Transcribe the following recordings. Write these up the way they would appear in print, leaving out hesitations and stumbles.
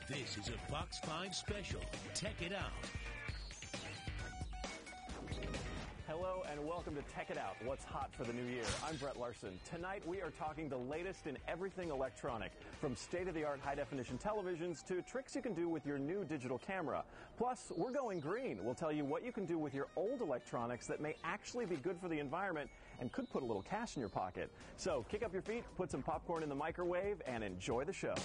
This is a Fox 5 special. Tech It Out. Hello and welcome to Tech It Out, what's hot for the new year. I'm Brett Larson. Tonight we are talking the latest in everything electronic, from state-of-the-art high-definition televisions to tricks you can do with your new digital camera. Plus, we're going green. We'll tell you what you can do with your old electronics that may actually be good for the environment and could put a little cash in your pocket. So kick up your feet, put some popcorn in the microwave, and enjoy the show.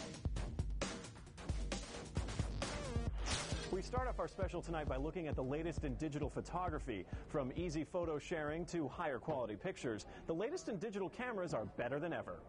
We start off our special tonight by looking at the latest in digital photography. From easy photo sharing to higher quality pictures, the latest in digital cameras are better than ever.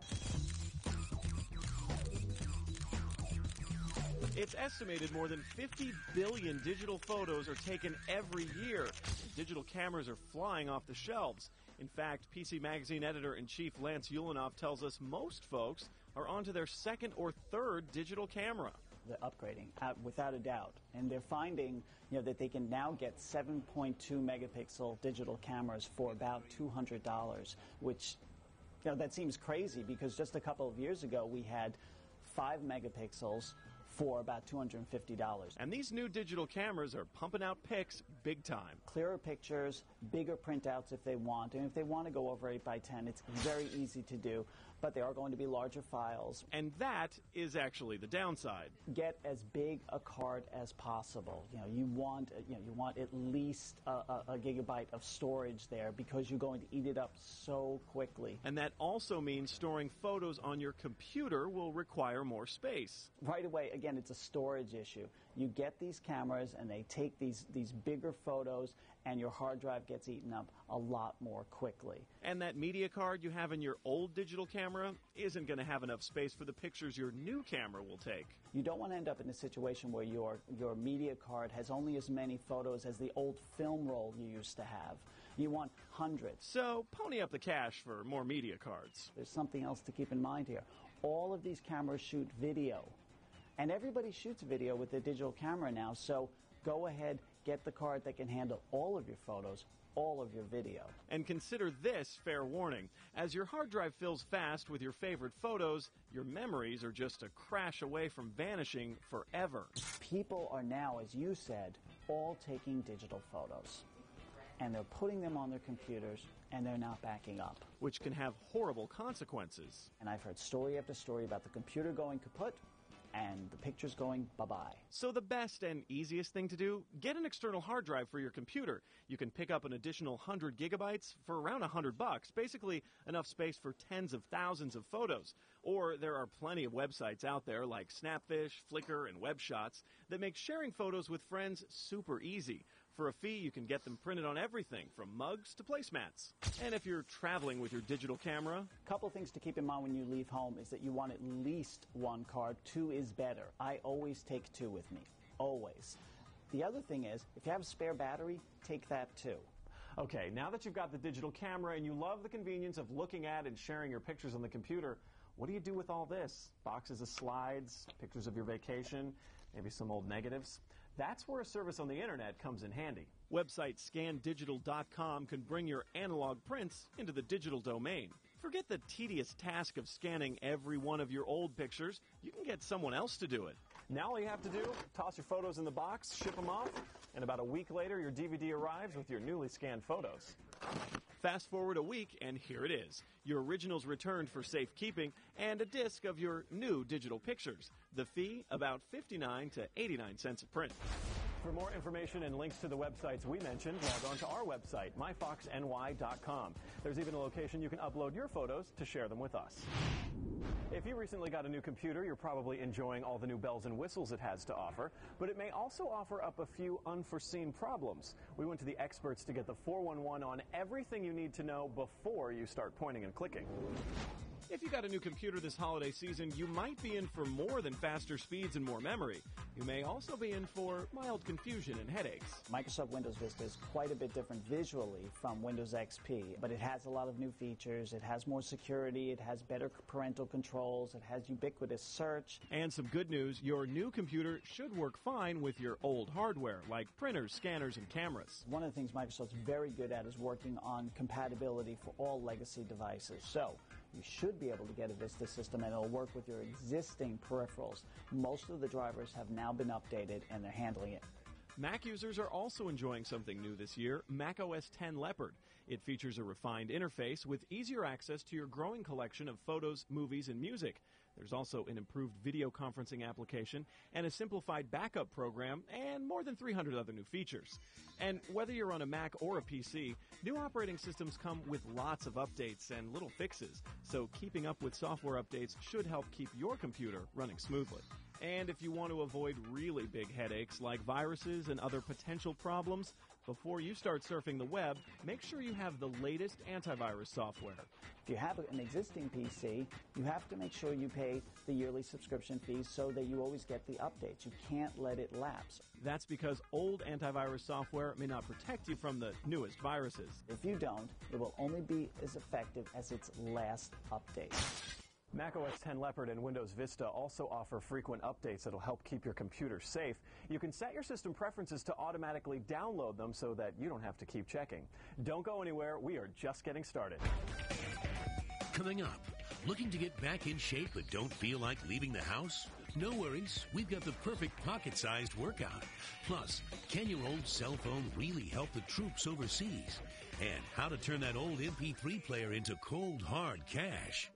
It's estimated more than 50 billion digital photos are taken every year. Digital cameras are flying off the shelves. In fact, PC Magazine editor-in-chief Lance Ulanoff tells us most folks are onto their second or third digital camera. They're upgrading, without a doubt. And they're finding, that they can now get 7.2 megapixel digital cameras for about $200, which, that seems crazy because just a couple of years ago we had 5 megapixels for about $250. And these new digital cameras are pumping out pics big time. Clearer pictures, bigger printouts if they want. And if they want to go over 8x10, it's very easy to do. But they are going to be larger files. And that is actually the downside. Get as big a card as possible. You want at least a gigabyte of storage there because you're going to eat it up so quickly. And that also means storing photos on your computer will require more space. Right away, again, it's a storage issue. You get these cameras and they take these bigger photos and your hard drive gets eaten up a lot more quickly. And that media card you have in your old digital camera isn't going to have enough space for the pictures your new camera will take. You don't want to end up in a situation where your media card has only as many photos as the old film roll you used to have. You want hundreds. So pony up the cash for more media cards. There's something else to keep in mind here. All of these cameras shoot video. And everybody shoots video with their digital camera now, so go ahead, get the card that can handle all of your photos, all of your video. And consider this fair warning. As your hard drive fills fast with your favorite photos, your memories are just a crash away from vanishing forever. People are now, as you said, all taking digital photos. And they're putting them on their computers, and they're not backing up. Which can have horrible consequences. And I've heard story after story about the computer going kaput, and the pictures going bye-bye. So the best and easiest thing to do, get an external hard drive for your computer. You can pick up an additional 100 gigabytes for around $100, basically enough space for tens of thousands of photos. Or there are plenty of websites out there like Snapfish, Flickr, and WebShots that make sharing photos with friends super easy. For a fee, you can get them printed on everything from mugs to placemats. And if you're traveling with your digital camera, a couple things to keep in mind when you leave home is that you want at least one card. 2 is better. I always take 2 with me. Always. The other thing is, if you have a spare battery, take that too. Okay, now that you've got the digital camera and you love the convenience of looking at and sharing your pictures on the computer, what do you do with all this? Boxes of slides, pictures of your vacation, maybe some old negatives? That's where a service on the internet comes in handy. Website scandigital.com can bring your analog prints into the digital domain. Forget the tedious task of scanning every one of your old pictures. You can get someone else to do it. Now all you have to do, toss your photos in the box, ship them off, and about a week later your DVD arrives with your newly scanned photos. Fast forward a week, and here it is. Your originals returned for safekeeping and a disc of your new digital pictures. The fee, about 59 to 89 cents a print. For more information and links to the websites we mentioned, log on to our website, myfoxny.com. There's even a location you can upload your photos to share them with us. If you recently got a new computer, you're probably enjoying all the new bells and whistles it has to offer, but it may also offer up a few unforeseen problems. We went to the experts to get the 411 on everything you need to know before you start pointing and clicking. If you got a new computer this holiday season, you might be in for more than faster speeds and more memory. You may also be in for mild confusion and headaches. Microsoft Windows Vista is quite a bit different visually from Windows XP, but it has a lot of new features. It has more security. It has better parental controls. It has ubiquitous search. And some good news, your new computer should work fine with your old hardware, like printers, scanners, and cameras. One of the things Microsoft's very good at is working on compatibility for all legacy devices. So you should be able to get a Vista system, and it'll work with your existing peripherals. Most of the drivers have now been updated, and they're handling it. Mac users are also enjoying something new this year, macOS 10 Leopard. It features a refined interface with easier access to your growing collection of photos, movies, and music. There's also an improved video conferencing application and a simplified backup program and more than 300 other new features. And whether you're on a Mac or a PC, new operating systems come with lots of updates and little fixes, so keeping up with software updates should help keep your computer running smoothly. And if you want to avoid really big headaches like viruses and other potential problems, before you start surfing the web, make sure you have the latest antivirus software. If you have an existing PC, you have to make sure you pay the yearly subscription fees so that you always get the updates. You can't let it lapse. That's because old antivirus software may not protect you from the newest viruses. If you don't, it will only be as effective as its last update. macOS 10 Leopard and Windows Vista also offer frequent updates that'll help keep your computer safe. You can set your system preferences to automatically download them so that you don't have to keep checking. Don't go anywhere. We are just getting started. Coming up, looking to get back in shape but don't feel like leaving the house? No worries, we've got the perfect pocket-sized workout. Plus, can your old cell phone really help the troops overseas? And how to turn that old MP3 player into cold, hard cash.